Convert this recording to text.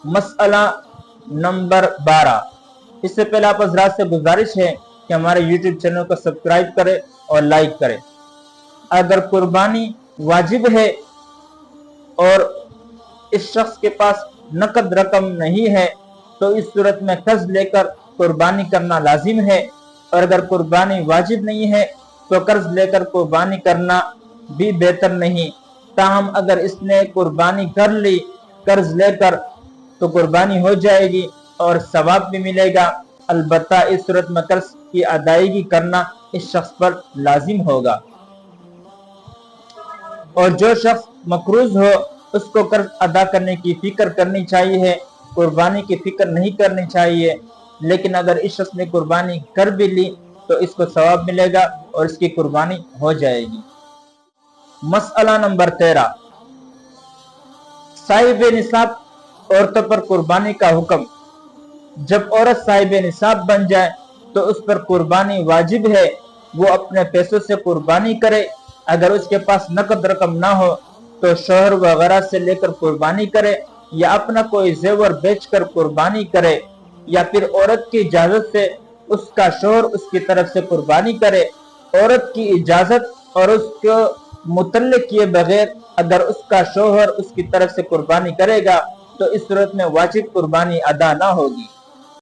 مسئلہ نمبر 12۔ اس سے پہلے آپ حضرات سے گزارش ہے کہ ہمارے یوٹیوب چینل کو سبسکرائب کرے اور لائک کرے۔ اگر قربانی واجب ہے اور اس شخص کے پاس نقد رقم نہیں ہے تو اس صورت میں قرض لے کر قربانی کرنا لازم ہے، اور اگر قربانی واجب نہیں ہے تو قرض لے کر قربانی کرنا بھی بہتر نہیں۔ تاہم اگر اس نے قربانی کر لی قرض لے کر تو قربانی ہو جائے گی اور ثواب بھی ملے گا، البتہ اس صورت میں قرض کی ادائیگی کرنا اس شخص پر لازم ہوگا۔ اور جو شخص مقروض ہو اس کو قرض ادا کرنے کی فکر کرنی چاہیے، قربانی کی فکر نہیں کرنی چاہیے۔ لیکن اگر اس شخص نے قربانی کر بھی لی تو اس کو ثواب ملے گا اور اس کی قربانی ہو جائے گی۔ مسئلہ نمبر 13۔ صاحب نصاب عورتوں پر قربانی کا حکم۔ جب عورت صاحب نصاب بن جائے تو اس پر قربانی واجب ہے، وہ اپنے پیسوں سے قربانی کرے۔ اگر اس کے پاس نقد رقم نہ ہو تو شوہر وغیرہ سے لے کر قربانی کرے، یا اپنا کوئی زیور بیچ کر قربانی کرے، یا پھر عورت کی اجازت سے اس کا شوہر اس کی طرف سے قربانی کرے۔ عورت کی اجازت اور اس کو متعلق کیے بغیر اگر اس کا شوہر اس کی طرف سے قربانی کرے گا تو اس صورت میں واجب قربانی ادا نہ ہوگی۔